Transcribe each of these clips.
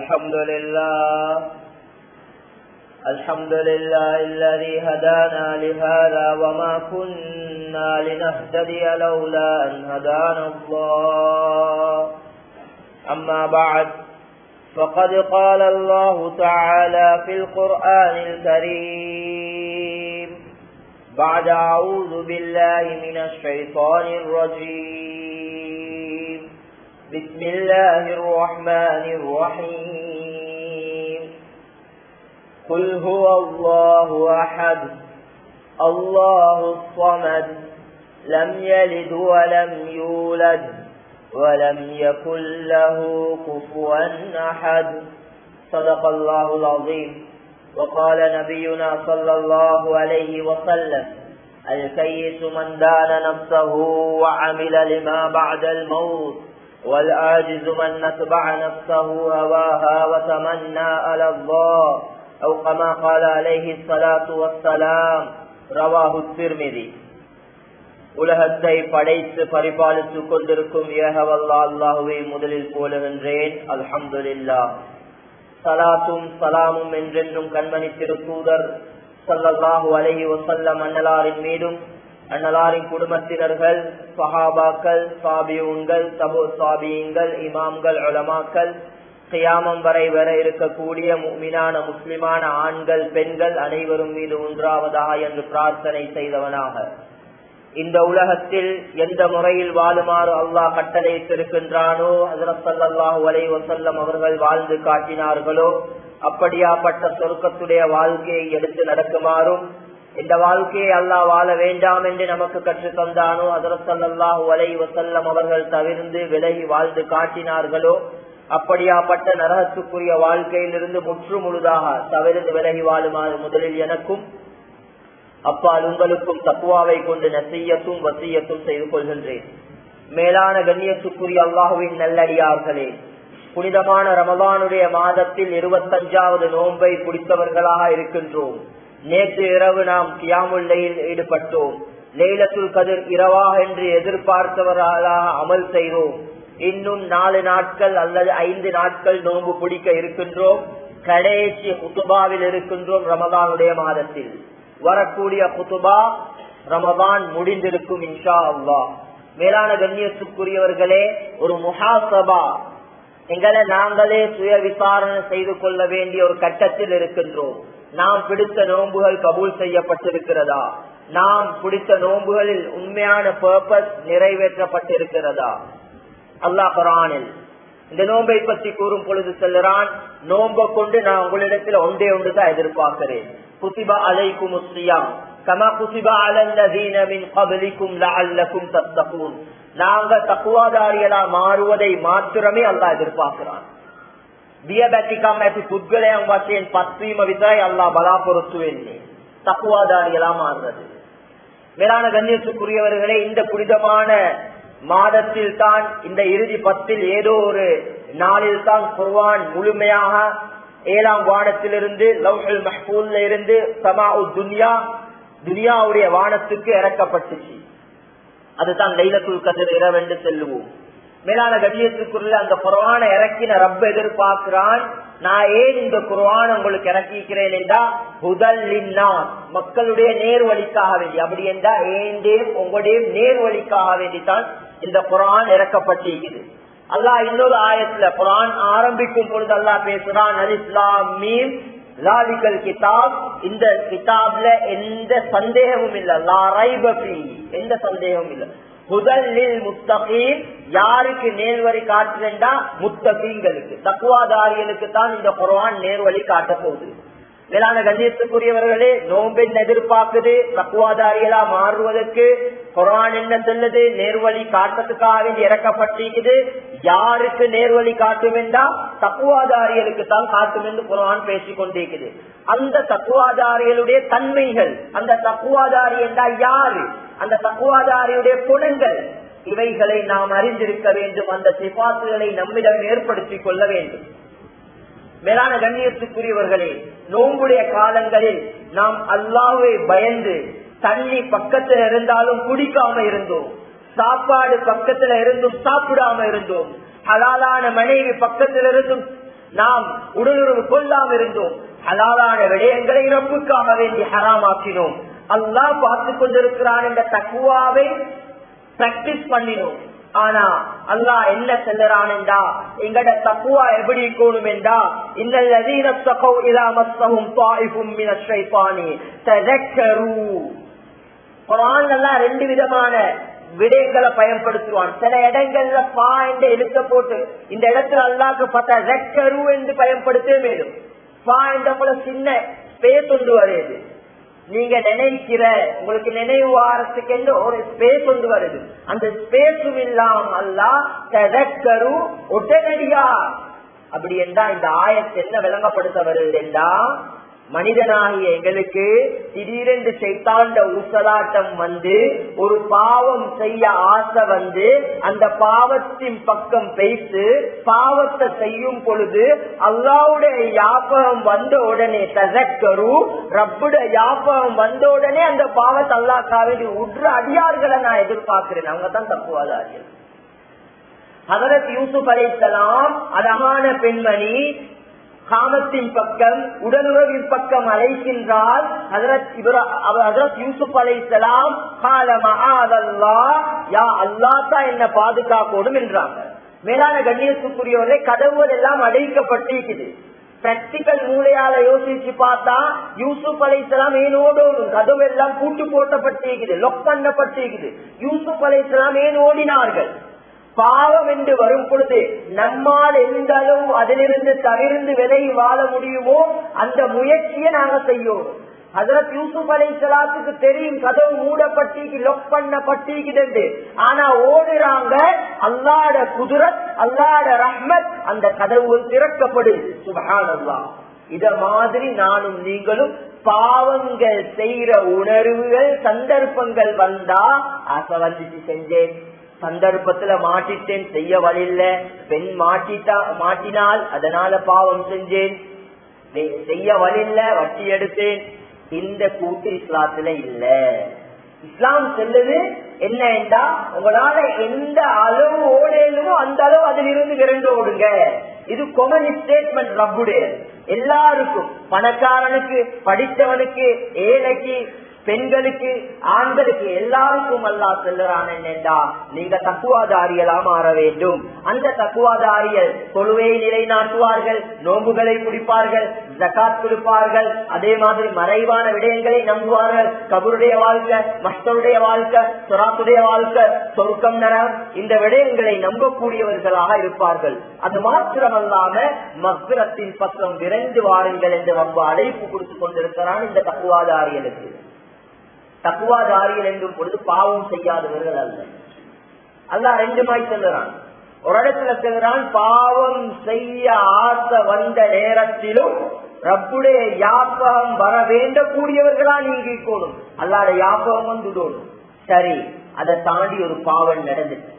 الحمد لله الذي هدانا لهذا وما كنا لنهتدي لولا أن هدانا الله. أما بعد، فقد قال الله تعالى في القرآن الكريم بعد أعوذ بالله من الشيطان الرجيم: بسم الله الرحمن الرحيم. قل هو الله أحد الله الصمد لم يلد ولم يولد ولم يكن له كفوا أحد. صدق الله العظيم. وقال نبينا صلى الله عليه وسلم: الكيس من دان نفسه وعمل لما بعد الموت، والعاجز من نتبع نفسه هواها وتمنى على الله، أو كما قال عليه الصلاة والسلام. رواه الترمذي. உலகத்தை படைத்து பரிபாலித்துக் கொண்டிருக்கும் ஏகவல்லா அல்லாஹுவை முதலில் போலுகின்றேன். அல்ஹம்துலில்லாஹ். சலாத்தும் சலாமும் என்றென்றும் கண்மணி திருத்தூதர் ஸல்லல்லாஹு அலைஹி வஸல்லம் அன்னலாரின் மீதும், அன்னலாரின் குடும்பத்தினர்கள், சஹாபாக்கள், தாபிஊன்கள், தபு தாபியீன்கள், இமாம்கள், உலமாக்கள், கியாமம் வரை வர இருக்கக்கூடிய முஃமினான முஸ்லிமான ஆண்கள் பெண்கள் அனைவரும் மீது ஒன்றாவதாக என்று பிரார்த்தனை செய்தவனாக, இந்த உலகத்தில் எந்த முறையில் வாழுமாறு அல்லாஹ் கட்டளையிட்டிருக்கின்றானோ, ஹஜ்ரத் ஸல்லல்லாஹு அலைஹி வஸல்லம் அவர்கள் வாழ்ந்து காட்டினார்களோ அப்படியாப்பட்ட சொர்க்கத்துடைய வாழ்க்கையை எடுத்து நடக்குமாறும், இந்த வாழ்க்கையை அல்லாஹ் வாழ வேண்டாம் என்று நமக்கு கற்று தந்தானோ, ஹஜ்ரத் ஸல்லல்லாஹு அலைஹி வஸல்லம் அவர்கள் தவிர்த்து விலகி வாழ்ந்து காட்டினார்களோ அப்படியாப்பட்ட நரகத்துக்குரிய வாழ்க்கையிலிருந்து முற்று முழுதாக தவிர்த்து விலகி வாழுமாறு முதலில் எனக்கும் அப்பால் உங்களுக்கும் தக்வாவை கொண்டு நசியத்தும் வசியத்தும் செய்து கொள்கின்றேன். மேலான கண்ணியத்துக்குரிய அல்லாஹுவின் நல்லடியார்களே, புனிதமான ரமலானுடைய மாதத்தில் 25வது நோன்பை பிடித்தவர்களாக இருக்கின்றோம். நேற்று இரவு நாம் கியாமுல் லைல் ஈடுபட்டோம். லைலத்துல் கத்ர் இரவாக என்று எதிர்பார்த்தவர்களாக அமல் செய்தோம். இன்னும் 4 நாட்கள் அல்லது 5 நாட்கள் நோன்பு பிடிக்க இருக்கின்றோம். கடைசி குத்துபாவில் இருக்கின்றோம். ரமலானுடைய மாதத்தில் வரக்கூடிய குத்துபா ரமதான் முடிந்திருக்கும் இன்ஷா அல்லாஹ். மேலான கண்ணியத்துக்குரியவர்களே, ஒரு முஹாசபா, எங்களை நாங்களே சுய விசாரணை செய்து கொள்ள வேண்டிய ஒரு கட்டத்தில் இருக்கின்றோம். நாம் பிடித்த நோன்புகள் கபூல் செய்யப்பட்டிருக்கிறதா? நாம் பிடித்த நோன்புகளில் உண்மையான பர்பஸ் நிறைவேற்றப்பட்டிருக்கிறதா? அல்லாஹ் குர்ஆனில் இந்த நோன்பை பற்றி கூறும் பொழுது சொல்லுறான், நோன்பை கொண்டு நான் உங்களிடத்தில் ஒன்றே ஒன்றுதான் எதிர்பார்க்கிறேன். குதிப அலைக்குமுஸ் ஸியாம் கமா குதிப அலல்லதீன மின் கப்லிக்கும் லஅல்லக்கும் தத்தகூன். நாங்க தக்வாதாரிகளா மாறுவதை மாத்திரமே அல்லாஹ் எதிர்பார்க்கிறான். දියබැතිකම් ඇති පුද්ගලයන් වශයෙන් පත්වීම විතරයි අල්ලාහ් බලාපොරොත්තු වෙන්නේ. தக்வாதாரிகளா மாறுறது. மேலான கண்ணியத்துக்குரியவர்களே, இந்த புனிதமான மாதத்தில் தான், இந்த இறுதி 10 ஏதோ ஒரு நாளில் தான் குர்ஆன் முழுமையாக 7ஆம் வானத்திலிருந்து லவ்ஹுல் மஹ்ஃபூல்ல இருந்து சமாஉ துன்யா, துனியாவுடைய வானத்துக்கு இறக்கப்பட்டுச்சு. அதுதான் லைலத்துல் கத்ர் இரவு என்று சொல்லுவோம். மேலான கண்ணியத்துக்குரிய அந்த குர்ஆனை இறக்கின ரப்ப எதிர்பார்க்கிறான். நான் ஏன் இந்த குர்ஆனை உங்களுக்கு இறக்கிக்கிறேன் என்றா, ஹுதல் லின்னாஸ், மக்களுடைய நேர்வழிக்காக வேண்டி. அப்படி என்றா ஏண்டேம் உங்களுடைய நேர்வழிக்காக வேண்டித்தான் இந்த குர்ஆன் இறக்கப்பட்டிருக்குது. அல்லாஹ் இன்னொரு ஆயத்துல குர்ஆன் ஆரம்பிக்கும் பொழுது அல்லாஹ் பேசுறான், அலிஃப் லாம் மீம் ஸாலிகல் கிதாப், இந்த கிதாப்ல எந்த சந்தேகமும் இல்ல, லா ரைப ஃபீஹி, எந்த சந்தேகமும் இல்ல. ஹுதல் லில் முத்தகீன், யாருக்கு நேர்வழி காட்டுறா? முத்தகீன்களுக்கு, தக்வாதாரிகளுக்கு தான் இந்த குர்ஆன் நேர்வழி காட்ட போகுது. மேலான கண்ணியத்துக்குரியவர்களே, நோம்பின் எதிர்பார்க்குது தக்வாதாரிகளா மாறுவதற்கு. குர்ஆன் என்ன சொல்லுது? நேர்வழி காட்டுறதுக்காக வேண்டி இறக்கப்பட்டிருக்குது. யாருக்கு நேர்வழி காட்டும் என்றா தக்வாதாரிகளுக்கு தான் காட்டும் என்று குர்ஆன் பேசிக் கொண்டிருக்குது. அந்த தக்வாதாரிகளுடைய தன்மைகள், அந்த தக்வாதாரி என்றா யாரு, அந்த தக்வாதாரியுடைய குணங்கள், இவைகளை நாம் அறிந்திருக்க வேண்டும். அந்த சிபாத்துகளை நம்மிடம் ஏற்படுத்திக் கொள்ள வேண்டும். மேலான கண்ணியத்துக்குரியவர்களே, நோம்புடைய காலங்களில் நாம் அல்லாஹ்வை பயந்து தண்ணி பக்கத்துல இருந்தாலும் குடிக்காம இருந்தோம், சாப்பாடு பக்கத்துல இருந்தும் சாப்பிடாம இருந்தோம், ஹலாலான மனைவி பக்கத்துல இருந்தும் நாம் உடலுறவு கொள்ளாம இருந்தோம். ஹலாலான விடயங்களை ரப்புக்காக வேண்டி ஹராமாக்கினோம். அல்லாஹ் பார்த்து கொண்டிருக்கிறான் என்ற தக்வாவை பிராக்டிஸ் பண்ணினோம். ஆனா அல்லாஹ் என்ன சொல்லுறான் என்றா, எங்கட தக்வா எப்படி இருக்கணும் என்றா, இன்னல்லதீன தகவ் இதா மஸ்ஸஹும் தாயிஃபும் மினஷ் ஷைத்தானி ததக்கரு. குர்ஆன் அல்லாஹ் ரெண்டு விதமான விடயங்களை பயன்படுத்துவான். சில இடங்கள்ல பா என்று எழுத்த போட்டு இந்த இடத்துல அல்லாஹ்க்கு ததக்கரு என்று பயன்படுத்தவே மேலும். பா என்ற போல சின்ன ஸ்பேஸ் ஒன்று வருது. நீங்க நினைக்கிற உங்களுக்கு நினைவு வாரத்துக்கு என்று ஒரு ஸ்பேஸ் ஒன்று வருது. அந்த ஸ்பேஸும் இல்லாம அல்லாஹ் ததக்கரு உடனடியா. அப்படி என்றா இந்த ஆயத்தை என்ன விளங்கப்படுத்த வருது என்றா, மனிதனாகிய எங்களுக்கு திடீரென்று ஷைத்தான்ட ஊசலாட்டம் வந்து ஒரு பாவம் செய்ய ஆசை வந்து அந்த பாவத்தின் பக்கம் பேசி பாவத்தை செய்யும் பொழுது அல்லாஹ்வுடைய ஞாபகம் வந்த உடனே தஸக்கரு, ரப்புடைய ஞாபகம் வந்த உடனே அந்த பாவத்தை அல்லாஹ்க்காக உற்ற அடியார்களை நான் எதிர்பார்க்கிறேன். அவங்க தான் தப்புவாதார்கள். ஹஜ்ரத் யூசுப் அலைஹிஸ்ஸலாம் அழகான பெண்மணி காமத்தின் பக்கம் உடலுறவின் பக்கம் அழைக்கின்றால் ஹஜ்ரத் யூசுப் அலைஹிஸ்ஸலாம் கால மஆதல்லாஹ், யா அல்லாஹ் தான் என்ன பாதுகாக்கணும் என்றாங்க. மேலான கண்ணியத்துக்குரியவர்களே, கதவுகள் எல்லாம் அடைக்கப்பட்டிருக்குது. பிராக்டிக்கல் மூளையால யோசிச்சு பார்த்தா யூசுப் அலைஹிஸ்ஸலாம் ஏன் ஓடணும்? கதவு எல்லாம் பூட்டு போட்டப்பட்டிருக்குது, லொக் பண்ணப்பட்டிருக்குது. யூசுப் அலைஹிஸ்ஸலாம் ஏன் ஓடினார்கள்? பாவம் என்று வரும் பொழுது நம்மால் எந்த அளவு அதிலிருந்து தவிர்த்து விலகி வாழ முடியுமோ அந்த முயற்சியை நாங்க செய்யணும். ஹஜ்ரத் யூசுப் அலைஹிஸ்ஸலாத்துக்கு தெரியும் கதவு மூடப்பட்டிருக்கு, லொக் பண்ணப்பட்டிருக்கிறது. ஆனா ஓடுறாங்க. அல்லாஹ்வுடைய குதுரத், அல்லாஹ்வுடைய ரஹ்மத், அந்த கதவுகள் திறக்கப்படுது. சுப்ஹானல்லாஹ். இத மாதிரி நானும் நீங்களும் பாவங்கள் செய்யற உணர்வுகள் சந்தர்ப்பங்கள் வந்தா ஆசை வந்துச்சு செஞ்சேன், சந்தர்ப்பத்துல மாட்டிட்டேன் செய்ய வழியில்ல, பெண் மாட்டினால் அதனால பாவம் செஞ்சேன், செய்ய வழியில்ல வட்டி எடுத்தேன். இந்த கூட்டு இஸ்லாத்துல இல்ல. இஸ்லாம் சொல்லுது என்ன என்றா, உங்களால எந்த அளவு ஓடலுமோ அந்த அளவு அதிலிருந்து விரண்டு ஓடுங்க. இது கொமன் ஸ்டேட்மெண்ட் ரப்புடைய. எல்லாருக்கும், பணக்காரனுக்கு, படித்தவனுக்கு, ஏழைக்கு, பெண்களுக்கு, ஆண்களுக்கு, எல்லாருக்கும் அல்லாஹ் சொல்லுறான் என்னென்றா, நீங்க தக்குவாதாரிகளா மாற வேண்டும். அந்த தக்குவாதாரிகள் தொழுவையை நிலைநாட்டுவார்கள், நோம்புகளை பிடிப்பார்கள், ஜகாத் கொடுப்பார்கள், அதே மாதிரி மறைவான விடயங்களை நம்புவார்கள். கபருடைய வாழ்க்கை, மஸ்தருடைய வாழ்க்கை, சொராத்துடைய வாழ்க்கை, சொர்க்கம் நரகம், இந்த விடயங்களை நம்பக்கூடியவர்களாக இருப்பார்கள். அது மாத்திரமல்லாம மக்ரத்தின் பக்கம் விரைந்து வாருங்கள் என்று ரொம்ப அழைப்பு கொடுத்து கொண்டிருக்கிறான் இந்த தக்குவாதாரிகளுக்கு. தக்குவாதாரிகள் என்றும் பொழுது பாவம் செய்யாதவர்கள் அல்ல. அல்லாஹ் ரெண்டு மாதிரி சொல்லுறான். ஒரு இடத்துல சொல்லுறான், பாவம் செய்ய ஆசை வந்த நேரத்திலும் ரப்புடைய யாபகம் வர வேண்டக்கூடியவர்களா நீங்க இருக்கணும். அல்லாஹ்வுடைய யாபகம் வந்துடணும். சரி, அதை தாண்டி ஒரு பாவம் நடந்துச்சு.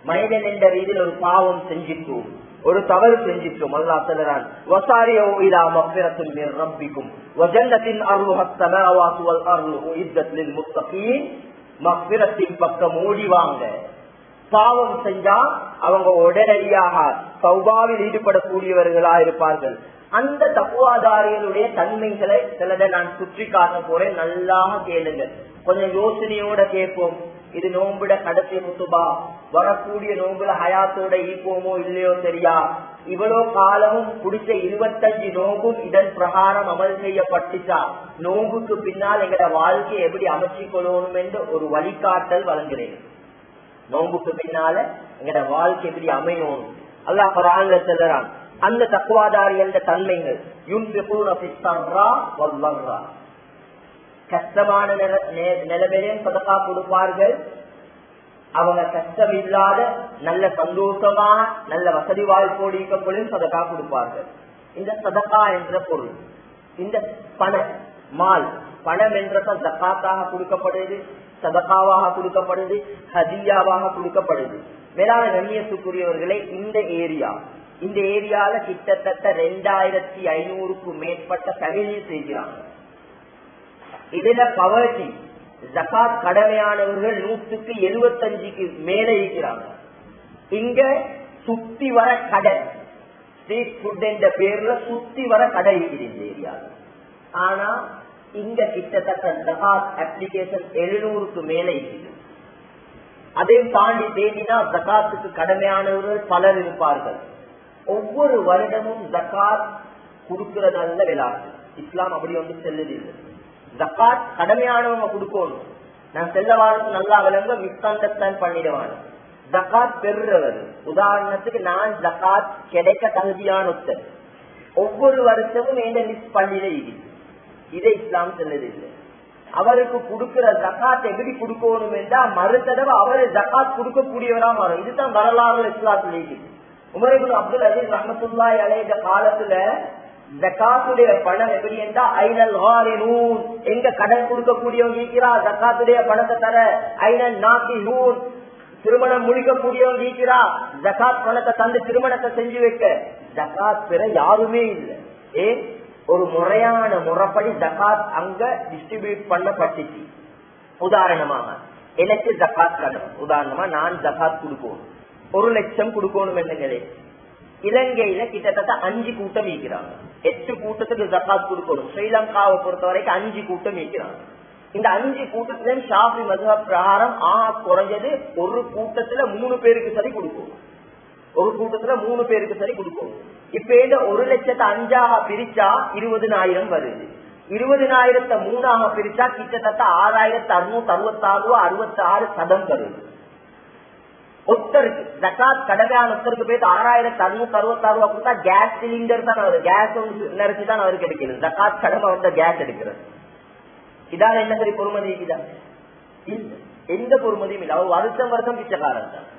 மனிதன் என்ற ரீதியில் ஒரு பாவம் செஞ்சிட்டோம், ஒரு தவறு செஞ்சிட்டோம். அல்லாஹ் சொல்றான், வசாரியோ இலா மக்ஃபிரத்தின் மின் ரப்பிக்கும் வஜன்னத்தின் அர்லுஹஸ் ஸமாவாத்து வல் அர்லு உஇத்தத் லில் முத்தகீன். மக்ஃபிரத்தின் பக்கம் ஓடிவாங்க. பாவம் செஞ்சா அவங்க உடனடியாக தௌபாவில் ஈடுபடக்கூடியவர்களா இருப்பார்கள். அந்த தக்குவாதாரிகளுடைய தன்மைகளை சிலதை நான் சுற்றி காட்ட போறேன். நல்லா கேளுங்க, கொஞ்சம் யோசனையோட கேட்போம். இது நோம்புட கடைசி முத்துபா, வரக்கூடிய நோம்புல ஹயாத்தோட ஈப்போமோ இல்லையோ தெரியா. இவ்வளவு காலமும் பிடிச்ச 25 நோம்பும் இதன் பிரகாரம் அமல் செய்யப்பட்டுச்சா, நோம்புக்கு பின்னால் எங்கட வாழ்க்கையை எப்படி அமைச்சு கொள்ளணும் என்று ஒரு வழிகாட்டல் வழங்குறேன். நோம்புக்கு பின்னால எங்கட வாழ்க்கை எப்படி அமையணும் அல்லாஹ் குர்ஆன்ல சொல்றான். அந்த தக்வாதாரி என்ற தன்மைகள், யுன்ஃபிகூன ஃபிஸ்ஸர்ரா வல்-ضர்ரா, கஷ்டமான நிலைமையிலும் சதகா கொடுப்பார்கள். அவங்க கஷ்டம் இல்லாத நல்ல சந்தோஷமாக நல்ல வசதி வாய்ப்போடு இருக்கப்பொழுதும் சதகா கொடுப்பார்கள். இந்த சதகா என்ற பொருள், இந்த பணம் என்ற ஜகாத்தாக கொடுக்கப்படுது, சதகாவாக கொடுக்கப்படுது, ஹதியாவாக கொடுக்கப்படுது. மேலான கண்ணியத்துக்குரியவர்களே, இந்த ஏரியால கிட்டத்தட்ட 2500க்கும் மேற்பட்ட ஃபேமிலி செய்கிறாங்க. இதுல பவர்ட்டி ஜகாத் கடமையானவர்கள் 175க்கு மேல இருக்கிறாங்க. இங்க சுத்தி வர கடன், ஸ்ட்ரீட் ஃபுட் என்ற பேர்ல சுத்தி வர கடை இருக்குது இந்த ஏரியாவில். ஆனா இங்க கிட்டத்தட்ட ஜகாத் அப்ளிகேஷன் 700க்கு மேல இருக்குது. அதையும் தாண்டி தேடினா ஜகாத்துக்கு கடமையானவர்கள் பலர் இருப்பார்கள். ஒவ்வொரு வருடமும் ஜகாத் கொடுக்கறதல்ல விளையாட்டு. இஸ்லாம் அப்படி ஒன்று செல்லுதில்லை. ஜகாத் கடமையானவங்க கொடுக்கணும். நான் செல்ல வாழ்க்கை நல்லா விளங்க மிஸ் அண்டர்ஸ்டாண்ட் பண்ணிடுவாங்க. ஜகாத் பெறுறவர் உதாரணத்துக்கு நான் ஜகாத் கிடைக்க தகுதியான ஒருத்தர் ஒவ்வொரு வருஷமும் என்ன மிஸ் பண்ணிட இதை இஸ்லாம் செல்லதில்லை. அவருக்கு கொடுக்கிற ஜகாத் எப்படி கொடுக்கணும் என்றா மறுதடவை அவரை ஜகாத் கொடுக்கக்கூடியவரா மாறும். இதுதான் வரலாறு இஸ்லாத்துல இருக்குது. உமர் இப்னு அப்துல் அஜீஸ் ரஹ்மத்துல்லாஹி அலைஹி காலத்துல ஜகாத்துடைய பணம் எப்படி என்றா ஐனல் ஹாரினூன், எங்க கடன் கொடுக்கக்கூடியவங்க இருக்கிறா ஜகாத்துடைய பணத்தை தர, ஐனல் நாகிஹூன், திருமணம் முடிக்கக்கூடியவங்க இருக்கிறா ஜகாத் பணத்தை தந்து திருமணத்தை செஞ்சு வைக்க. ஜகாத் பெற யாருமே இல்லை. ஏன்? ஒரு முறையான முறைப்படி ஜகாத் அங்க டிஸ்ட்ரிபியூட் பண்ணப்பட்டுச்சு. உதாரணமாக எனக்கு ஜகாத் கடன், உதாரணமா நான் ஜகாத் கொடுக்கணும், 1 லட்சம் கொடுக்கணும் என்னங்களே. இலங்கையில கிட்டத்தட்ட 5 கூட்டம் இருக்கிறாங்க. 8 கூட்டத்துக்கு ஜகாத் கொடுக்கணும். ஸ்ரீலங்காவை பொறுத்த வரைக்கும் 5 கூட்டம் இருக்கிறாங்க. இந்த 5 கூட்டத்திலும் ஷாஃபி மதுஹப் பிரகாரம் குறைஞ்சது ஒரு கூட்டத்துல 3 பேருக்கு சரி கொடுக்கும். ஒரு கூட்டத்துல 3 பேருக்கு சரி கொடுக்கும். இப்ப 1 லட்சத்தை 5ஆக பிரிச்சா 20,000 வருது. 20,000 3ஆக பிரிச்சா கிட்டத்தட்ட 6,666 66 சதம் வருது. ஒருத்தருக்கு ஜகாத் கடமையான ஒருத்தருக்கு போய் 6,666 கொடுத்தா கேஸ் சிலிண்டர் தான் அவரு கேஸ் நினைச்சுதான் அவருக்கு கிடைக்கிறது. ஜகாத் கடமை வந்த கேஸ் எடுக்கிறது. இதால என்ன சரி பொறுமதி இருக்குதா? எந்த பொறுமதியும் இல்லை. அவர் வருஷம் பிச்சைக்காரன் தான்.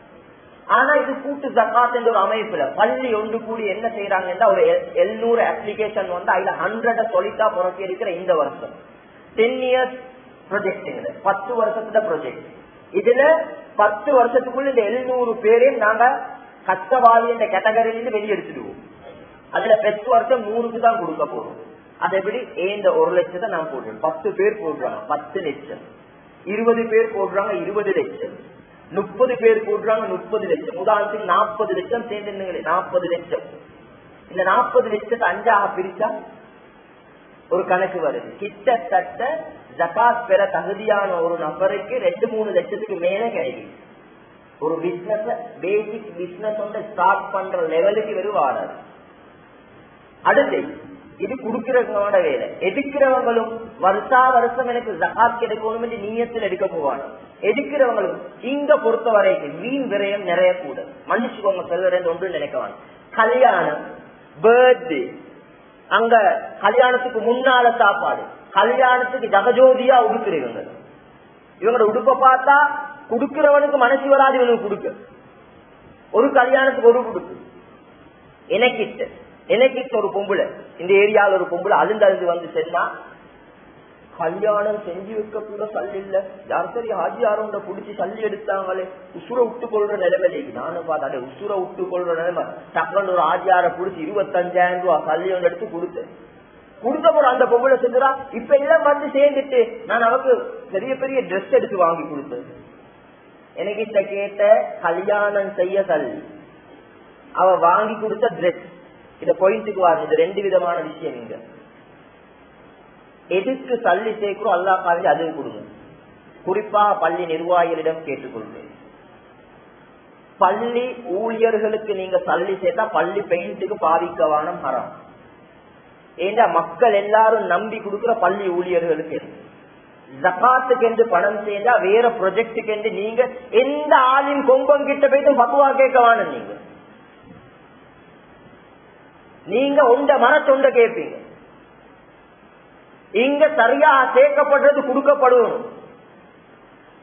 ஆனா இது கூட்டு ஜகாத் என்ற ஒரு அமைப்புல பள்ளி ஒன்று கூடி என்ன செய்யறாங்க, ஒரு 700 அப்ளிகேஷன் வந்து அதுல 100 சொல்லிட்டா புறக்கி இருக்கிற இந்த வருஷம் 10 இயர்ஸ் ப்ரொஜெக்ட், 10 வருஷத்துல ப்ரொஜெக்ட். இதுல 10 வருஷத்துக்குள்ள இந்த 700 பேரையும் நாங்க கஷ்டவாதி என்ற கேட்டகரியிலிருந்து வெளியெடுத்துடுவோம். அதுல பெஸ்ட் வருஷம் 100க்கு தான் கொடுக்க போறோம். அது எப்படி? இந்த 1 லட்சத்தை நான் போடுறேன். 10 பேர் போடுறாங்க 10 லட்சம், 20 பேர் போடுறாங்க 20 லட்சம், 30 பேர் போடுறாங்க 30 லட்சம். உதாரணத்துக்கு 40 லட்சம் சேர்ந்துங்களே, 40 லட்சம். இந்த 40 லட்சத்தை 5ஆக பிரிச்சா ஒரு கணக்கு வருது. கிட்டத்தட்ட ஜகாத் பெற தகுதியான ஒரு நபருக்கு 2-3 லட்சத்துக்கு மேல கிடைக்கும். ஒரு பிசினஸ் பேசிக் பிசினஸ் வந்து ஸ்டார்ட் பண்ற லெவலுக்கு வருவாரு. அடுத்து இது குடுக்கிறவங்களோட வேலை. எடுக்கிறவங்களும் வருஷா வருஷம் எனக்கு ஜகாத் கிடைக்கணும் என்று நீயத்தில் எடுக்க போவாங்க. எடுக்கிறவங்களும் இங்க பொறுத்த வரைக்கும் வீண் விரயம் நிறைய கூட. மன்னிச்சுக்கோங்க சொல்றேன் ஒன்று நினைக்கவாங்க. கல்யாணம், பர்த்டே, அங்க கல்யாணத்துக்கு முன்னால சாப்பாடு, கல்யாணத்துக்கு ஜகஜோதியா உடுக்கிறவங்க. இவங்களோட உடுப்ப பார்த்தா குடுக்கிறவனுக்கு மனசு வராது இவனுக்கு கொடுக்க. ஒரு கல்யாணத்துக்கு ஒரு உடுப்பு. எனக்கு ஒரு பொம்புல இந்த ஏரியால ஒரு பொம்புல அழுந்து வந்து சென்னா கல்யாணம் செஞ்சு வைக்க கூட சல்லி இல்ல. யார் சரி ஹாஜி யாரோட புடிச்சு சல்லி எடுத்தாங்களே, உசுர விட்டு கொள்ற நிலைமையில நானும் பார்த்தா உசுர விட்டு கொள்ற நிலைமை. டக்குன்னு ஒரு ஹாஜியார புடிச்சு 25,000 ரூபாய் சல்லி ஒன்று எடுத்து கொடுத்தேன். கொடுத்த போற அந்த பொம்பளை செஞ்சுறா. இப்ப எல்லாம் வந்து சேர்ந்துட்டு நான் அவருக்கு பெரிய பெரிய ட்ரெஸ் எடுத்து வாங்கி கொடுத்தேன். எனக்கு கேட்ட கல்யாணம் செய்ய சல்லி, அவ வாங்கி கொடுத்த ட்ரெஸ். இந்த பாயிண்ட்டுக்கு வாங்க. இது 2 விதமான விஷயம். இங்க எதுக்கு சல்லி சேர்க்கிறோம் அல்லா காலேஜ் அது கொடுங்க. குறிப்பாக பள்ளி நிர்வாகிகளிடம் கேட்டுக்கொள்வேன். பள்ளி ஊழியர்களுக்கு நீங்க சல்லி சேர்த்தா பள்ளி பெயிண்ட்டுக்கு பாதிக்கவான ஹராம். ஏன்னா மக்கள் எல்லாரும் நம்பி கொடுக்கிற பள்ளி ஊழியர்களுக்கு ஜகாத்துக்கு என்று பணம் சேர்ந்தா வேற ப்ரொஜெக்டுக்கு என்று நீங்க எந்த ஆளின் கொம்பம் கிட்ட போயிட்டு பக்குவா கேட்கவான நீங்க உண்ட மனத்தொண்ட கேட்பீங்க. இங்க சரியா சேர்க்கப்படுறது கொடுக்கப்படணும்.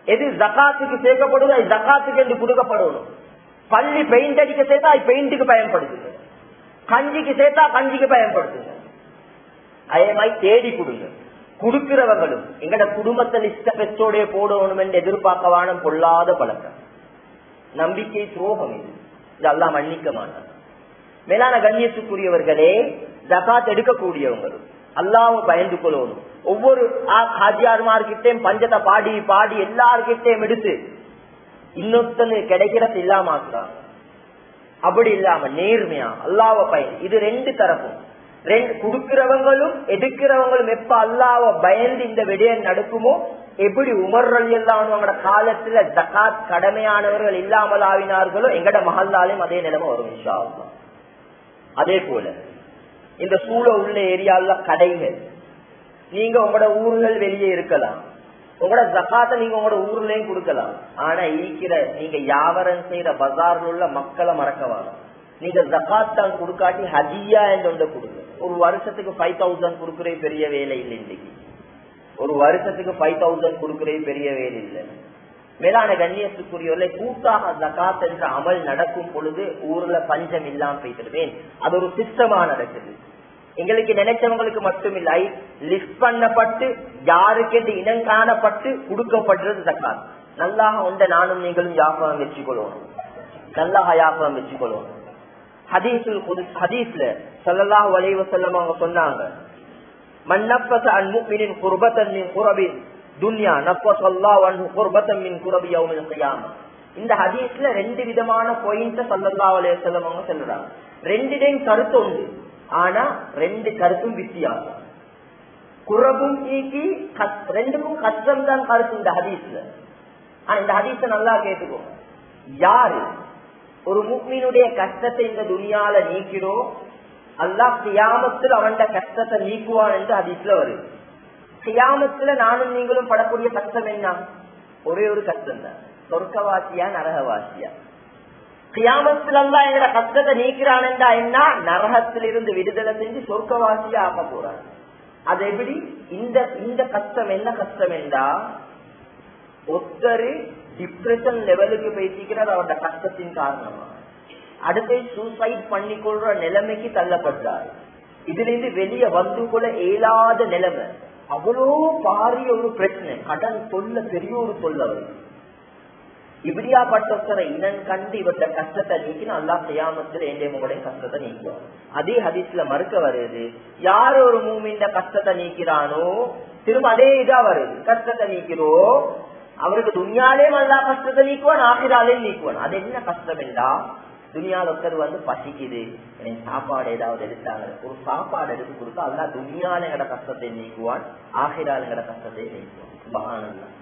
எது ஜகாத்துக்கு சேர்க்கப்படுது அது ஜகாத்துக்கு என்று கொடுக்கப்படணும். பள்ளி பெயிண்ட் அடிக்க சேர்த்தா அது பெயிண்ட்டுக்கு பயன்படுத்துங்க. கஞ்சிக்கு சேர்த்தா கஞ்சிக்கு பயன்படுத்துங்க. அதே மாதிரி தேடி கொடுங்க. கொடுக்கிறவங்களும் எங்கட குடும்பத்தை லிஸ்ட பெற்றோடைய போடணும் என்று எதிர்பார்க்கவான பொல்லாத பழக்கம், நம்பிக்கை துரோகம். இதெல்லாம் மன்னிக்க மாட்டாங்க. மேலான கண்ணியத்துக்குரியவர்களே, ஜகாத் எடுக்கக்கூடியவங்களும் அல்லாஹ்வை பயந்து கொள்ளணும். ஒவ்வொரு ஹாஜியார்மார்கிட்டையும் பஞ்சத்தை பாடி பாடி எல்லார்கிட்டையும் எடுத்து இன்னொருத்தனு கிடைக்கிறது இல்லாம அப்படி இல்லாம நேர்மையா அல்லாஹ்வை பயந்து, இது ரெண்டு தரப்பும், ரெண்டு கொடுக்கிறவங்களும் எடுக்கிறவங்களும் எப்ப அல்லாஹ்வை பயந்து இந்த விடயம் நடக்குமோ, எப்படி உமர் ரலியல்லாஹு அன்ஹு காலத்துல ஜகாத் கடமையானவர்கள் இல்லாமல் ஆவினார்களோ எங்கட மஹல்லாலையும் அதே நிலைமை வரும் இன்ஷா அல்லாஹ். அதே போல இந்த சூழ உள்ள ஏரியால கடைகள், நீங்க உங்களோட ஊர்கள் வெளியே இருக்கலாம், உங்களோட ஜகாத்தை நீங்க உங்களோட ஊர்லயும் கொடுக்கலாம். ஆனா ஈக்கிற நீங்க வியாபாரம் செய்யற பஜார்ல உள்ள மக்களை மறக்கவாங்க. நீங்க ஜகாத் தான் கொடுக்காட்டி ஹதியா என்று ஒன்றை கொடுங்க. ஒரு வருஷத்துக்கு 5000 கொடுக்கறே பெரிய வேலை இல்லை. இன்னைக்கு ஒரு வருஷத்துக்கு 5000 கொடுக்கறே பெரிய வேலை இல்லை. மேலான கண்ணியத்துக்குரியவர்களை கூட்டாக ஜகாத் என்ற அமல் நடக்கும் பொழுது ஊர்ல பஞ்சம் இல்லாம போயிட்டு, அது ஒரு சிஸ்டமா நடக்குது. எங்களுக்கு நினைச்சவங்களுக்கு மட்டும் இல்லை, லிஸ்ட் பண்ணப்பட்டு யாருக்கு என்று இனம் காணப்பட்டு கொடுக்கப்படுறது ஜகாத். நல்லாக உண்ட நானும் நீங்களும் யாபகம் வச்சுக்கொள்ளணும், நல்லாக யாபகம் வச்சுக்கொள்ளணும். ஹதீஸ்ல ஸல்லல்லாஹு அலைஹி வஸல்லம் அவங்க சொன்னாங்க, மன் நஃபஸ அன் முஃமினின் குர்பத்தன் மின் குரபின் துன்யா நஃபஸல்லாஹு அன்ஹு குர்பத்தன் மின் குரபி யௌமில் கியாமah. இந்த ஹதீஸ்ல ரெண்டு விதமான பாயிண்ட ஸல்லல்லாஹு அலைஹி வஸல்லம் அவங்க சொல்றாங்க. ரெண்டுடையும் கருத்து உண்டு, ஆனா ரெண்டு கருத்தும் வித்தியாசம். குரபும் ஈக்கி ரெண்டுக்கும் கஷ்டம் தான் கருத்து இந்த ஹதீஸ்ல. ஆனா இந்த ஹதீஸ நல்லா கேட்டுக்கோங்க. யாரு ஒரு முஃமினுடைய கஷ்டத்தை இந்த துனியால நீக்கிறோம், அல்லாஹ் கியாமத்தில் அவன் கஷ்டத்தை நீக்குவான் என்று ஹதீஸ்ல வருது. கியாமத்துல நானும் நீங்களும் படக்கூடிய கஷ்டம் என்ன? ஒரே ஒரு கஷ்டம் தான், சொர்க்கவாசியா நரகவாசியா. கியாமத்தில் அல்லாஹ் எங்கட கஷ்டத்தை நீக்கிறான் என்றா என்ன? நரகத்திலிருந்து விடுதலை செஞ்சு சொர்க்கவாசியா ஆக்க போறான். அது எப்படி? இந்த கஷ்டம் என்ன கஷ்டம் என்றா, ஒருத்தரு டிப்ரெஷன் லெவலுக்கு பேசிக்கிறார் அவரோட கஷ்டத்தின் காரணமா, அடுத்து சூசைட் பண்ணிக்கொள்ற நிலைமைக்கு தள்ளப்படுறாரு. இதுல இருந்து வெளியே வந்து கொள்ள இயலாத நிலைமை, அவ்வளோ பாரிய ஒரு பிரச்சனை, கடன் தொல்ல பெரிய ஒரு தொல்ல வருது. இப்படியாப்பட்ட இனம் கண்டு இவற்ற கஷ்டத்தை நீக்கினா அல்லாஹ் கியாமத்தில் எங்களுடைய கஷ்டத்தை நீக்குவார். அதே ஹதீஸ்ல மறுக்க வருது, யார் ஒரு மூமின் கஷ்டத்தை நீக்கிறானோ திரும்ப அதே இதா வருது, கஷ்டத்தை நீக்கிறோம் அவருக்கு துனியாலே அல்லாஹ் கஷ்டத்தை நீக்குவான், ஆகிராலே நீக்குவான். அது என்ன கஷ்டம் என்றா, துனியால ஒருத்தர் வந்து பசிக்குது, எனக்கு சாப்பாடு ஏதாவது எடுத்தாங்க, ஒரு சாப்பாடு எடுத்து கொடுத்தா அல்லாஹ் துனியால எங்கட கஷ்டத்தை நீக்குவான், ஆகிரால எங்கட கஷ்டத்தை நீக்குவான். சுப்ஹானல்லாஹ்.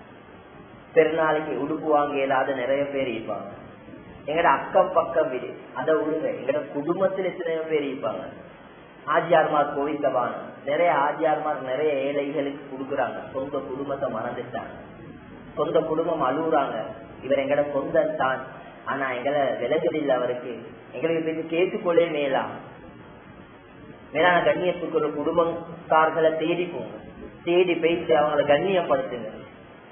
பெருநாளைக்கு உடுப்பு வாங்க இயலாத நிறைய பேர் இருப்பாங்க. எங்கட அக்கம் பக்கம் வீடு அதை விடுங்க, எங்கட குடும்பத்தில் எத்தனையோ பேர் இருப்பாங்க. ஆஜியார்மார் கோவிந்தபான நிறைய ஆஜியார்மார் நிறைய ஏழைகளுக்கு கொடுக்குறாங்க, சொந்த குடும்பத்தை மறந்துட்டாங்க, சொந்த குடும்பம் அழுகுறாங்க, இவர் எங்கட சொந்தம் தான், ஆனா எங்களை விலகுதில்லை அவருக்கு, எங்களுக்கு கேட்டுக்கொள்ளே மேலாம். மேலான கண்ணியத்துக்கு ஒரு குடும்பத்தார்களை தேடி போங்க, தேடி பேசி அவங்களை கண்ணியப்படுத்துங்க.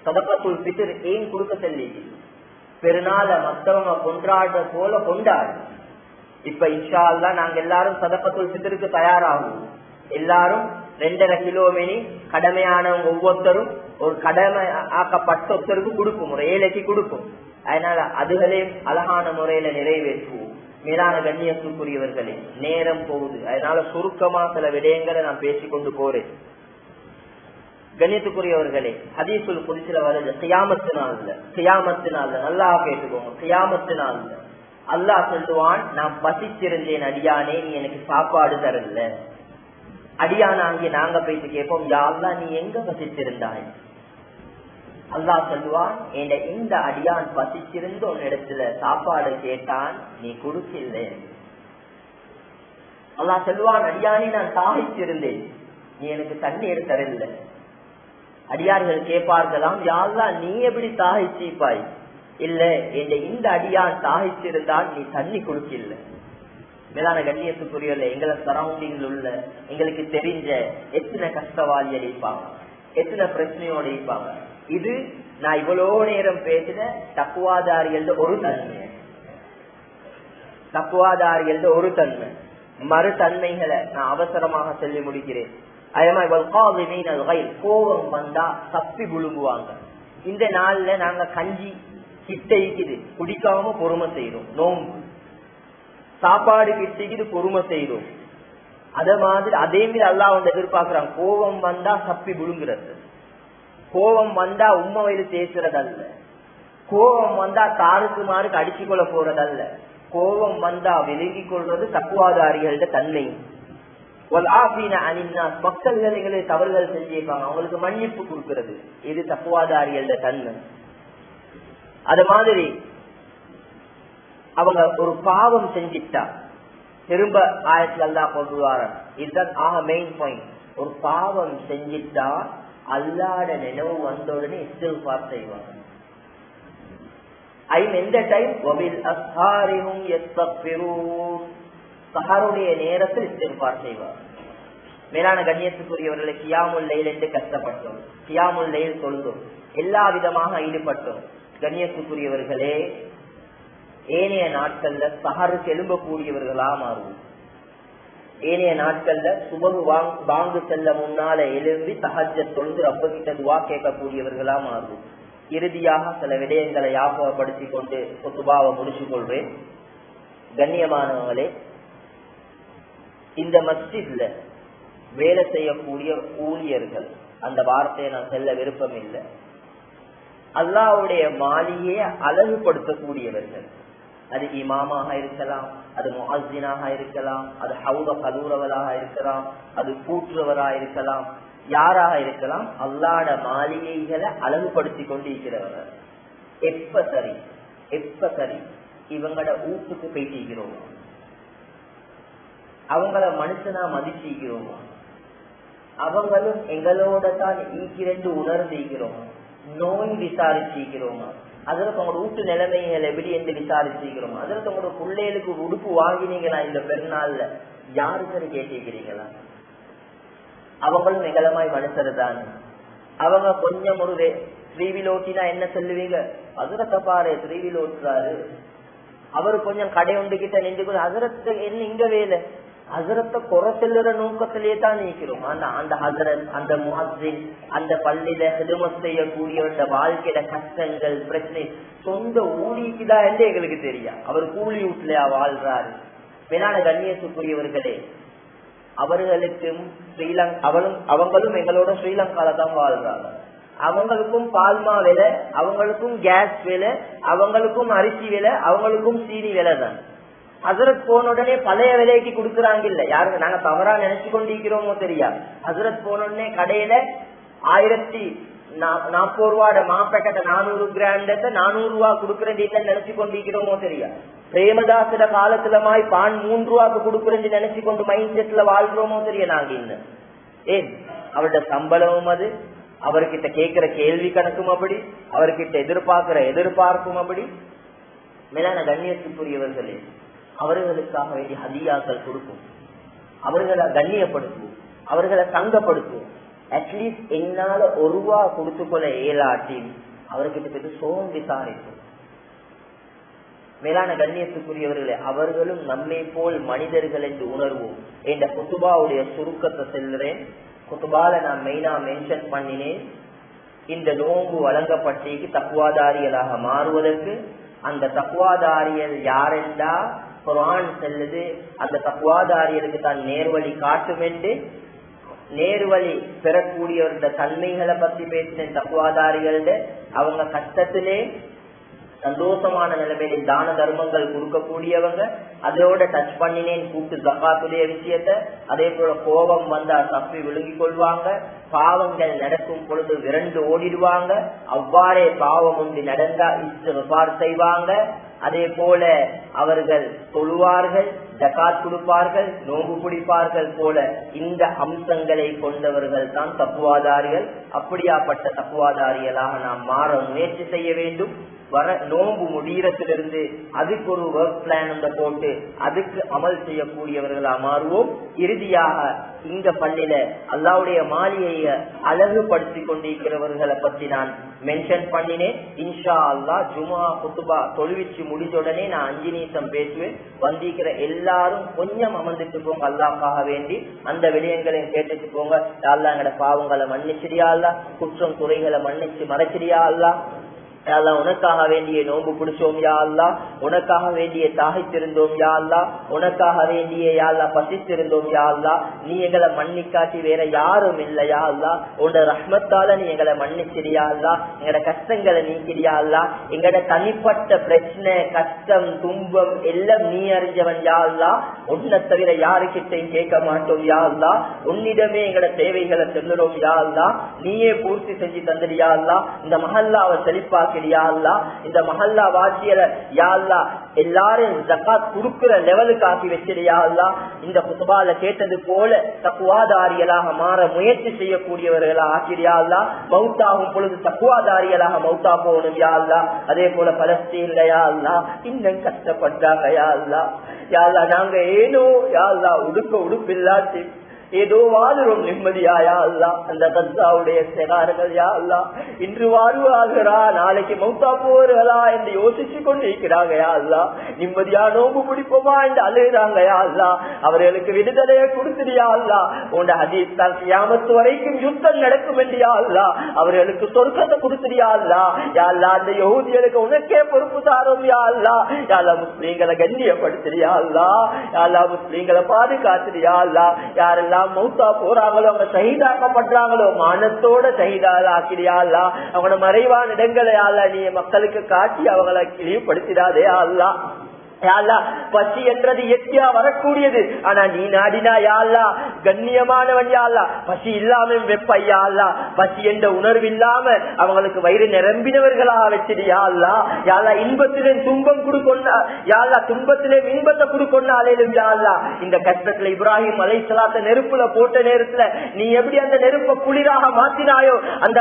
சதகத்துல் ஃபித்ர் ஏன் கொடுக்க சொல்லி, பெருநாள மத்தவங்க கொண்டாடுற போல கொண்டாடு. இப்ப இன்ஷா அல்லாஹ் நாங்க எல்லாரும் சதகத்துல் ஃபித்ருக்கு தயாராகும். எல்லாரும் 2.5 கிலோ மினி கடமையானவங்க ஒவ்வொருத்தரும் ஒரு கடமை ஆக்கப்பட்ட ஒருத்தருக்கு கொடுக்கும், ஒரு ஏழைக்கு கொடுக்கும். அதனால அதுகளே அழகான முறையில நிறைவேற்றுவோம். மேலான கண்ணியத்துக்குரியவர்களே, நேரம் போகுது, அதனால சுருக்கமா சில விடயங்களை நான் பேசிக்கொண்டு போறேன். கண்ணியத்துக்குரியவர்களே, ஹதீஸுல் குத்ஸில வருது, கியாமத்தினால நல்லா கேட்டுக்கோங்க, கியாமத்தினால அல்லாஹ் சொல்லுவான், நான் பசிச்சிருந்தேன் அடியானே, நீ எனக்கு சாப்பாடு தரல. அடியானா அங்கே நாங்க போயிட்டு கேட்போம், யா அல்லாஹ் நீ எங்க பசிச்சிருந்தாய்? அல்லாஹ் சொல்லுவான், இந்த அடியான் பசிச்சிருந்து உன்னிடத்துல சாப்பாடு கேட்டான், நீ கொடுக்கல. அல்லாஹ் சொல்லுவான், அடியானே நான் தாகிச்சிருந்தேன், நீ எனக்கு தண்ணீர் தரல. அடியார்கள் கேட்பார்களாம், யா அல்லாஹ் நீ எப்படி தாகிச்சிப்பாய்? இல்ல, இந்த அடியான் தாகிச்சிருந்தால் நீ தண்ணி கொடுக்கல. மேலான கண்ணியத்துக்குரியல, எங்களை சரௌண்டிங்ல உள்ள எங்களுக்கு தெரிஞ்ச எத்தனை கஷ்டவாளி அடிப்பாங்க, எத்தனை பிரச்சனையோடு இருப்பாங்க. இது நான் இவ்வளவு நேரம் பேசின தக்குவாதாரிகள் ஒரு தன்மை, தக்குவாதாரிகள் ஒரு தன்மை. மறு தன்மைகளை நான் அவசரமாக சொல்லி முடிக்கிறேன். கோபம் வந்தா தப்பி புழுங்குவாங்க. இந்த நாள்ல நாங்க கஞ்சி கிட்ட இருக்குது, குடிக்காம பொறுமை செய்யறோம். நோம்பு சாப்பாடு கிட்டிக்குது, பொறுமை செய்யறோம். அதே மாதிரி அல்லாஹ் வந்து எதிர்பார்க்கிறான். கோபம் வந்தா தப்பி புழுங்குறது, கோபம் வந்தா உண்மை வயது பேசுறதல்ல, கோபம் வந்தா தாருக்கு மாருக்கு அடிச்சு கொள்ள போறதல்ல. கோபம் வந்தா விலகிக் கொள்றது தக்குவாதாரிகளோட தன்மை. மக்கள்களை தவறுகள் செஞ்சிருப்பாங்க, அவங்களுக்கு மன்னிப்பு கொடுக்கிறது, இது தக்குவாதாரிகளோட தன்மை. அது மாதிரி அவங்க ஒரு பாவம் செஞ்சிட்டா திரும்ப ஆயத்துல அல்லாஹ் கொண்டு வாரன். இதுதான் ஆக மெயின் பாயிண்ட். ஒரு பாவம் செஞ்சிட்டா அல்லாஹ்வுடைய நினைவு வந்த உடனே இஸ்திக்ஃபார் செய்வாங்க. எந்த டைம் சஹருடைய நேரத்தில் இஸ்திக்ஃபார் செய்வார். மேலான கண்ணியத்துக்குரியவர்களை கியாமுல் லைல் என்று கஷ்டப்பட்டோம், கியாமுல் லைல் சொல்லும், எல்லா விதமாக ஈடுபட்டோம். கண்ணியத்துக்குரியவர்களே, ஏனைய நாட்கள்ல சஹருக்கு எழும்பக்கூடியவர்களா மாறுவோம். ஏனைய நாட்கள்ல சுபகு வாங்கு செல்ல முன்னால எழும்பி தஹஜ்ஜத் தொழுது ரப்ப கிட்ட துஆ கேட்கக்கூடியவர்களா மாறுவோம். இறுதியாக சில விடயங்களை ஞாபகப்படுத்திக் கொண்டு குத்துபாவை முடிச்சுக் கொள்வேன். கண்ணியமானவங்களே, இந்த மஸ்ஜித்ல வேலை செய்யக்கூடிய ஊழியர்கள், அந்த வார்த்தையை நான் செல்ல விருப்பம் இல்லை, அல்லாஹ்வுடைய மாளிகையை அழகுபடுத்தக்கூடியவர்கள். அது இமாமாக இருக்கலாம், அது முஅஸ்ஸினாக இருக்கலாம், அது ஹவுத கலூரவராக இருக்கலாம், அது கூற்றுவராக இருக்கலாம், யாராக இருக்கலாம். அல்லாஹ்வுடைய மாளிகைகளை அழகுபடுத்தி கொண்டு இருக்கிறவர்கள். எப்ப சரி இவங்களோட வீட்டுக்கு போயிட்டிருக்கிறோம், அவங்கள மனுஷனா மதிச்சிக்கிறோம், அவங்களும் எங்களோட தான் ஈக்கிரண்டு உணர்ந்திருக்கிறோம், நோய் விசாரிச்சிருக்கிறோம், அதற்கு உங்களோட வீட்டு நிலைமைகள் எப்படி என்று விசாரிச்சிருக்கிறோம், அதற்கு உங்களோட பிள்ளைகளுக்கு உடுப்பு வாங்கினீங்களா இந்த பெருநாள்ல, யாருக்குன்னு கேட்டிருக்கிறீங்களா? அவங்களும் எங்களமாய் மனுஷர் தான். அவங்க கொஞ்சம் ஒரு த்ரீவில் ஓட்டினா என்ன சொல்லுவீங்க? அதிரத்தை பாரு த்ரீவில் ஓட்டுறாரு, அவரு கொஞ்சம் கடை ஒன்றுகிட்ட நின்று அதிரத்தை என்ன இங்க வேலை, ஹசரத்தை குறை செல்லுற நோக்கத்திலே தான் நிற்கிறோம். ஆனா அந்த ஹசரத், அந்த முஹஸ்ஸின், அந்த பள்ளியில ஹிதுமத் செய்யக்கூடியவருடைய வாழ்க்கையில கஷ்டங்கள் பிரச்சனை சொந்த ஊழிக்குதான் என்று எங்களுக்கு தெரியா. அவர் கூலி வீட்டுலயா வாழ்றாரு. மேலான கண்ணியத்துக்குரியவர்களே, அவர்களுக்கும் அவங்களும் எங்களோட ஸ்ரீலங்கால தான் வாழ்றாங்க. அவங்களுக்கும் பால்மா விலை, அவங்களுக்கும் கேஸ் விலை, அவங்களுக்கும் அரிசி விலை, அவங்களுக்கும் சீனி விலை தான். ஹசரத் போன உடனே பழைய விலைக்கு கொடுக்குறாங்க இல்ல, யாருக்கு நாங்க தவறா நினைச்சு கொண்டிருக்கிறோமோ தெரியா. ஹசரத் போன உடனே கடையில 1040 ரூபாட மாப்பேக்கட்ட 400 கிராண்டத்தை 400 ரூபா கொடுக்குறேன்னு நினைச்சு கொண்டிருக்கிறோமோ தெரியா. பிரேமதாசிர காலத்துல மாய் பான் 3 ரூபாய்க்கு கொடுக்குறேன்னு நினைச்சு கொண்டு மைண்ட் செட்ல வாழ்றோமோ தெரியா. நாங்க இன்னும் ஏன் அவருடைய சம்பளமும் அது, அவர்கிட்ட கேட்கிற கேள்வி கணக்கும் அப்படி, அவர்கிட்ட எதிர்பார்க்கிற எதிர்பார்ப்பும் அப்படி. மேலான கண்ணியத்துக்குரியவர்களே, அவர்களுக்காக வேண்டிய ஹதியாக்கள் கொடுக்கும், அவர்களை கண்ணியப்படுத்தும், அவர்களை தங்கப்படுத்தும். அட்லீஸ்ட் என்னால 1 ரூபா கொடுத்துக்கொள்ள இயலாட்டி அவர்கிட்ட போய் சோம் விசாரிக்கும். மேலான கண்ணியத்துக்குரியவர்களே, அவர்களும் நம்மை போல் மனிதர்கள் என்று உணர்வோம். என்ற குத்துபாவுடைய சுருக்கத்தை செல்றேன். குத்துபால நான் மெயினா மென்ஷன் பண்ணினேன், இந்த நோன்பு வழங்கப்பட்டேக்கு தக்குவாதாரிகளாக மாறுவதற்கு. அந்த தக்குவாதாரிகள் யாரென்றா குர்ஆன் செல்லுது, அந்த தக்குவாதாரிகளுக்கு தான் நேர்வழி காட்டும் என்று. நேர்வழி பெறக்கூடியவருடைய தன்மைகளை பத்தி பேசினேன். தக்குவாதாரிகள அவங்க கஷ்டத்திலே சந்தோஷமான நிலைமையில தான தர்மங்கள் கொடுக்கக்கூடியவங்க. அதோட டச் பண்ணினேன் கூட்டு ஜகாத்துடைய விஷயத்த. அதே போல கோபம் வந்தா தப்பி விழுங்கிக் கொள்வாங்க, பாவங்கள் நடக்கும் பொழுது விரண்டு ஓடிடுவாங்க, அவ்வாறே பாவம் ஒன்று நடந்தா இஸ்திக்ஃபார் செய்வாங்க. அதே போல அவர்கள் தொழுவார்கள், ஜகாத் கொடுப்பார்கள், நோன்பு பிடிப்பார்கள் போல இந்த அம்சங்களை கொண்டவர்கள் தான் தக்குவாதாரிகள். அப்படியாப்பட்ட தக்குவாதாரிகளாக நாம் மாற முயற்சி செய்ய வேண்டும். வர நோன்பு முடியறதிலிருந்து அதுக்கு ஒரு ஒர்க் பிளான் போட்டு அதுக்கு அமல் செய்யக்கூடியவர்களா மாறுவோம். இறுதியாக இந்த பள்ளியில அல்லாஹ்வுடைய மாளிகையை அழகுபடுத்தி கொண்டிருக்கிறவர்களை பத்தி நான் மென்ஷன் பண்ணினேன். இன்ஷா அல்லாஹ் ஜுமா குத்துபா தொழுவிச்சு முடிஞ்ச உடனே நான் 5 நிமிஷம் பேசுவேன். வந்திருக்கிற எல்லாரும் கொஞ்சம் அமர்ந்துட்டு போங்க, அல்லாஹ்க்காக வேண்டி அந்த விடயங்களையும் கேட்டுட்டு போங்க. அல்லாஹ் எங்கட பாவங்களை மன்னிச்சிடியா, அல்லாஹ் குற்றம் குறைகளை மன்னிச்சு மறைச்சிடியா, அல்லாஹ் அல்லா உனக்காக வேண்டிய நோன்பு பிடிச்சோம் யா அல்லா, உனக்காக வேண்டிய தாகித்திருந்தோம் யா அல்லா, உனக்காக வேண்டிய யா அல்லா பசித்திருந்தோம் யா அல்லா. நீ எங்களை மன்னிக்காட்டி வேற யாரும் இல்லையா அல்லா. உன்னோட ரஹ்மத்தால நீ எங்களை மன்னிச்சிரியா அல்லா, எங்களோட கஷ்டங்களை நீக்கிறியா அல்லா. எங்களோட தனிப்பட்ட பிரச்சனை கஷ்டம் துன்பம் எல்லாம் நீ அறிஞ்சவன் யா அல்லா. உன்னை தவிர யாருக்கிட்டையும் கேட்க மாட்டோம் யா அல்லா. உன்னிடமே எங்களோட தேவைகளை சொல்லுறோம் யா அல்லா. நீயே பூர்த்தி செஞ்சு தந்துடியா அல்லா. இந்த மஹல்லாவை செழிப்பாக்கிறியா அல்லா. இந்த மஹல்லா வாசியல யா அல்லா எல்லாரும் ஜகாத் குடுக்கிற லெவலுக்கு ஆக்கி வச்சிருயா அல்லா. இந்த குத்பால கேட்டது போல தக்குவாதாரிகளாக மாற முயற்சி செய்யக்கூடியவர்களாக ஆக்கிறியா அல்லா. மௌத்தாகும் பொழுது தக்குவாதாரிகளாக மௌத்தா போகணும் யா அல்லா. அதே போல பலஸ்தீன்ல யா அல்லா இன்னும் கஷ்டப்பட்டாங்க யா அல்லா. யா அல்லா நாங்க ஏனோ யா அல்லா உடுப்பு இல்லாட்டி ஏதோ வாழுறோம் நிம்மதியாயா அல்லா. அந்த கத்தாவுடைய செகார்கள் யா அல்லா இன்று வாழ்வாகிறா நாளைக்கு மௌத்தா போறா என்று யோசிச்சு கொண்டு இருக்கிறாங்க யா அல்லா. நிம்மதியா நோம்பு பிடிப்போமா என்று அழுகிறாங்க யா அல்லா. அவர்களுக்கு விடுதலையை கொடுத்துடியா அல்லா. உன் ஹதீஸ் தான் கியாமத்து வரைக்கும் யுத்தம் நடக்கும் என்றியா அல்லா. அவர்களுக்கு சொர்க்கத்தை கொடுத்துடியா அல்லா. யா அல்லா அந்த யஹூதிகளுக்கு உனக்கே பொறுப்பு தாரோம் யா அல்லா. யா அல்லா முஸ்லீம்களை கண்ணியப்படுத்துறியா அல்லா. யா அல்லா முஸ்லீம்களை பாதுகாத்துறியா அல்லா. யாரெல்லாம் மௌத்தா போறாங்களோ அவங்க ஷஹீதாக்கப்படுறாங்களோ மானத்தோட ஷஹீதாக்கிறியா அல்லா. அவங்களோட மறைவான இடங்களை அல்லா நீ மக்களுக்கு காட்டி அவங்களை இழிவுபடுத்திடாதே அல்லா. பசி என்றது இயற்கையா வரக்கூடியது. ஆனா நீ நாடினா யா அல்லா கண்ணியமானவன் யா அல்லா. பசி இல்லாம வெப்பையா அல்லா. பசி என்ற உணர்வு இல்லாம அவங்களுக்கு வயிறு நிரம்பினவர்களாக வச்சிருயா அல்லா. யா அல்லா இன்பத்திலே துன்பம் கொடுக்கொண்டா யா அல்லா துன்பத்திலே இன்பத்தை கொடுக்கொண்டாலும் யா அல்லா. இந்த கஷ்டத்துல இப்ராஹிம் அலைஹிஸ்ஸலாத்தை நெருப்புல போட்ட நேரத்துல நீ எப்படி அந்த நெருப்பை குளிராக மாத்தினாயோ அந்த